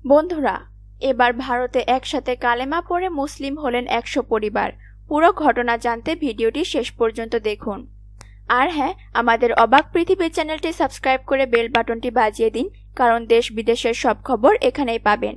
বন্ধুরা, এবার ভারতে একসাথে কালেমা পড়ে মুসলিম হলেন 100 পরিবার। পুরো ঘটনা জানতে ভিডিওটি শেষ পর্যন্ত দেখুন। আর হ্যাঁ, আমাদের অবাক পৃথিবী চ্যানেলটি সাবস্ক্রাইব করে বেল বাটনটি বাজিয়ে দিন, কারণ দেশ বিদেশের সব খবর এখানেই পাবেন।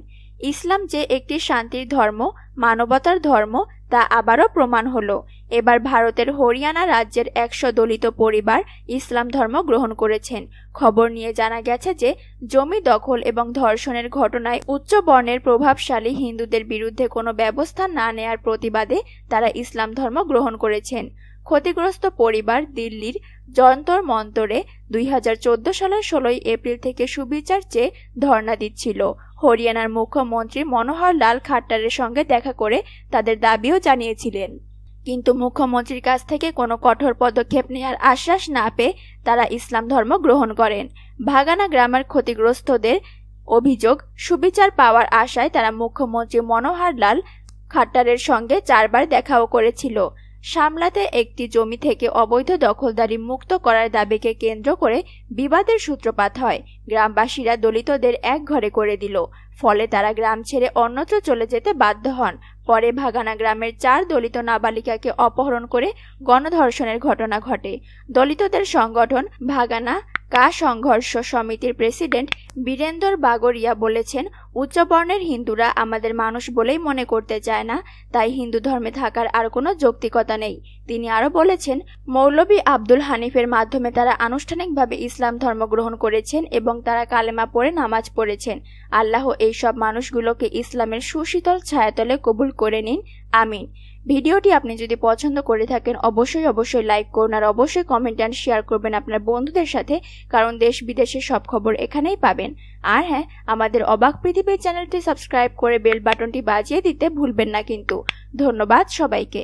ইসলাম যে একটি শান্তির ধর্ম, মানবতার ধর্ম, তা আবারও প্রমাণ হলো। এবার ভারতের হরিয়ানা রাজ্যের 100 দলিত পরিবার ইসলাম ধর্ম গ্রহণ করেছেন। খবর নিয়ে জানা গেছে যে জমি দখল এবং ধর্ষণের ঘটনায় উচ্চ বর্ণের প্রভাবশালী হিন্দুদের বিরুদ্ধে কোনো ব্যবস্থা না নেয়ার প্রতিবাদে তারা ইসলাম ধর্ম গ্রহণ করেছেন। ক্ষতিগ্রস্ত পরিবার দিল্লির যন্তর মন্তরে 2014 সালের 16 এপ্রিল থেকে সুবিচার চেয়ে ধর্ণা দিচ্ছিল। হরিয়ানার মুখ্যমন্ত্রী মনোহর লাল খাট্টারের সঙ্গে দেখা করে তাদের দাবিও জানিয়েছিলেন, কিন্তু মুখ্যমন্ত্রীর কাছ থেকে কোনো কঠোর পদক্ষেপ নেওয়ার আশ্বাস না পেয়ে তারা ইসলাম ধর্ম গ্রহণ করেন। ভাগানা গ্রামের ক্ষতিগ্রস্তদের অভিযোগ, সুবিচার পাওয়ার আশায় তারা মুখ্যমন্ত্রী মনোহর লাল খাট্টারের সঙ্গে 4 বার দেখাও করেছিল। সামলাতে একটি জমি থেকে অবৈধ দখলদারি মুক্ত করার দাবিকে কেন্দ্র করে বিবাদের সূত্রপাত হয়। গ্রামবাসীরা দলিতদের এক ঘরে করে দিল, ফলে তারা গ্রাম ছেড়ে অন্যত্র চলে যেতে বাধ্য হন। পরে ভাগানা গ্রামের 4 দলিত নাবালিকাকে অপহরণ করে গণধর্ষণের ঘটনা ঘটে। দলিতদের সংগঠন ভাগানা কা সংঘর্ষ সমিতির প্রেসিডেন্ট বীরেন্দর বাগরিয়া বলেছেন, উচ্চবর্ণের হিন্দুরা আমাদের মানুষ বলেই মনে করতে চায় না, তাই হিন্দু ধর্মে থাকার আর কোনো যৌক্তিকতা নেই। তিনি আরও বলেছেন, মৌলভী আব্দুল হানিফের মাধ্যমে তারা আনুষ্ঠানিকভাবে ইসলাম ধর্ম গ্রহণ করেছেন এবং তারা কালেমা পড়ে নামাজ পড়েছেন। আল্লাহ এই সব মানুষগুলোকে ইসলামের সুশীতল ছায়াতলে কবুল করে নিন, আমিন। ভিডিওটি আপনি যদি পছন্দ করে থাকেন অবশ্যই লাইক করুন, আর অবশ্যই কমেন্ট অ্যান্ড শেয়ার করবেন আপনার বন্ধুদের সাথে, কারণ দেশ বিদেশের সব খবর এখানেই পাবেন। আর হ্যাঁ, আমাদের অবাক পৃথিবী চ্যানেলটি সাবস্ক্রাইব করে বেল বাটনটি বাজিয়ে দিতে ভুলবেন না কিন্তু। ধন্যবাদ সবাইকে।